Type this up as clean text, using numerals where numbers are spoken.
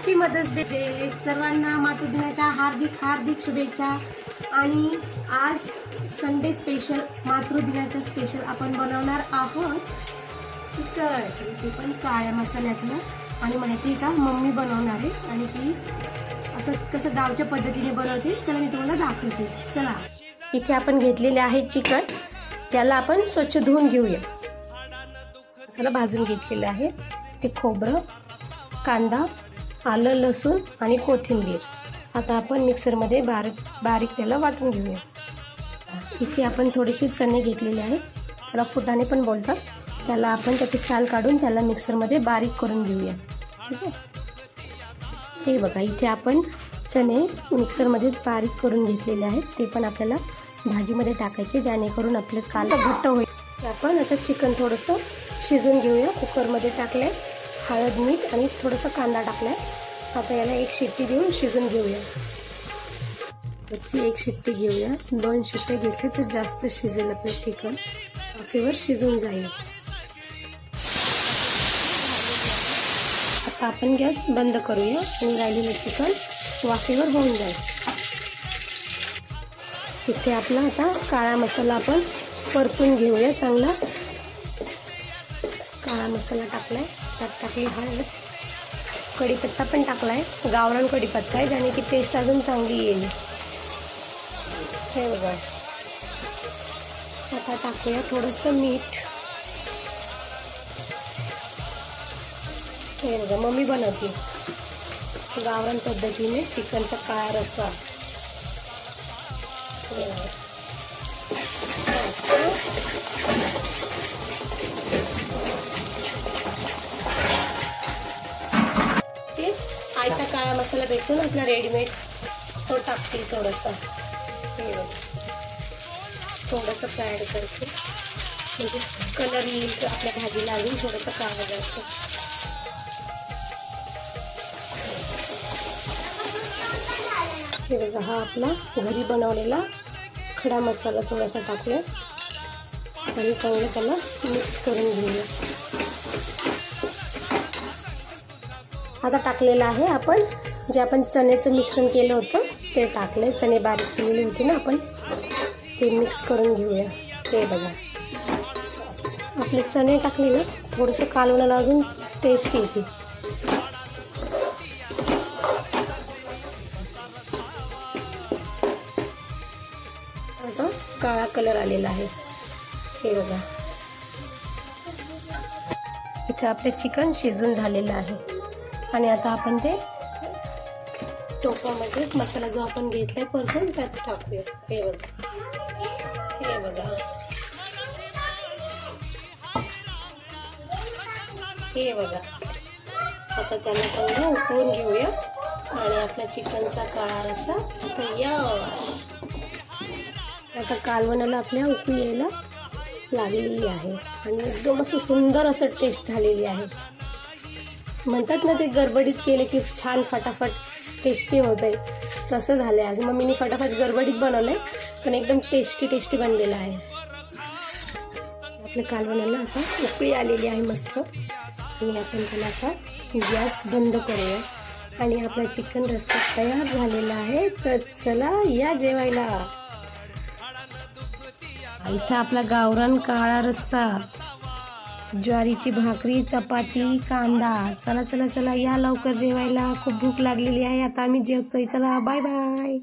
Happy mother's day सर्वांना मातृदिनाच्या हार्दिक शुभेच्छा। आणि आज संडे स्पेशल मातृदिनाच्या स्पेशल आपण बनवणार आहोत चिकन, ते पण काळ्या मसाल्यातलं। आणि माहिती का मम्मी बनवणार आहे आणि ती असं कसं गावच्या पद्धतीने बनवते, चला मी तुम्हाला दाखवते। चला, इथे आपण घेतलेले आहे चिकन, त्याला आपण स्वच्छ धुवून घेऊया। मसाला भाजून घेतलेला आहे, ते खोबरं, कांदा, आलं, लसूण आणि कोथिंबीर। आता आपण मिक्सरमध्ये बारीक त्याला वाटून घेऊया। इथे आपण थोडेसे चणे घेतलेले आहेत, त्याला फुटाणे पण बोलतात। त्याला आपण त्याची साल काढून त्याला मिक्सरमध्ये बारीक करून घेऊया। ठीक आहे, हे बघा इथे आपण चणे मिक्सरमध्ये बारीक करून घेतलेले आहेत, ते पण आपल्याला भाजीमध्ये टाकायचे जेणेकरून आपले काल घट्ट होईल। आपण आता चिकन थोडंसं शिजवून घेऊया। कुकरमध्ये टाकले हळद, मीठ आणि थोडंसं कांदा टाकलाय। आता याला एक शिट्टी देऊन शिजून घेऊया। याची एक शिट्टी घेऊया, 2 शिट्ट्या घेतले तर जास्त शिजेल आपलं चिकन, वाफेवर शिजून जाईल। आता आपण गॅस बंद करूया आणि राहिलेलं चिकन वाफेवर होऊन जाईल। तिथे आपला आता काळा मसाला आपण परतून घेऊया चांगला। काळा मसाला टाकलाय, त्यात टाकली हळद, कढीपत्ता पण टाकलाय, गावरान कढीपत्ता आहे ज्याने की टेस्ट अजून चांगली येईल। हे बघा, आता टाकूया थोडंसं मीठ। हे बघा मम्मी बनवते गावरान पद्धतीने चिकनचा काळा रस्सा। आयता काळा मसाला भेटतो ना आपला रेडीमेड, तो टाकतील थोडासा। थोडंसं ॲड करते म्हणजे कलर येईल तर आपल्या भाजीला अजून थोडंसं काळा जास्त। हे बघा, हा आपला घरी बनवलेला खडा मसाला थोडासा टाकूया आणि चांगलं त्याला मिक्स करून घेऊया। आता टाकलेलं आहे आपण जे आपण चण्याचं मिश्रण केलं होतं ते टाकले, चणे बारीक केलेले होते ना आपण, ते मिक्स करून घेऊया। ते बघा आपले चणे टाकले ना, थोडंसं कालवणाला अजून टेस्ट येते। आता काळा कलर आलेला आहे, हे बघा इथे आपले चिकन शिजून झालेलं आहे। आणि आता आपण ते टोपामध्ये मसाला जो आपण घेतलाय परतून त्यात टाकूया। हे बघा, हे बघा, हे बघा। आता त्याला चांगलं उकळून घेऊया आणि आपला चिकनचा काळा रस्सा तयार। आता कालवणाला आपल्या उकळी यायला लागलेली आहे आणि एकदम असं सुंदर असं टेस्ट झालेली आहे। म्हणतात ना ते गडबडीत केले की छान फटाफट टेस्टी होत आहे, तसं झालं आहे। आज मम्मीने फटाफट गडबडीत बनवलंय पण एकदम टेस्टी बनलेलं आहे। आपल्या कालवणाला आता उकळी आलेली आहे मस्त, आणि आपण त्याला आता गॅस बंद करूया आणि आपला चिकन रस्सा तयार झालेला आहे। तर चला या जेवायला। इथं आपला गावरान काळा रस्सा, ज्वारीची भाकरी, चपाती, कांदा। चला चला चला या लवकर जेवायला, खूप भूक लागलेली आहे। आता आम्ही जेवतोय, चला बाय बाय।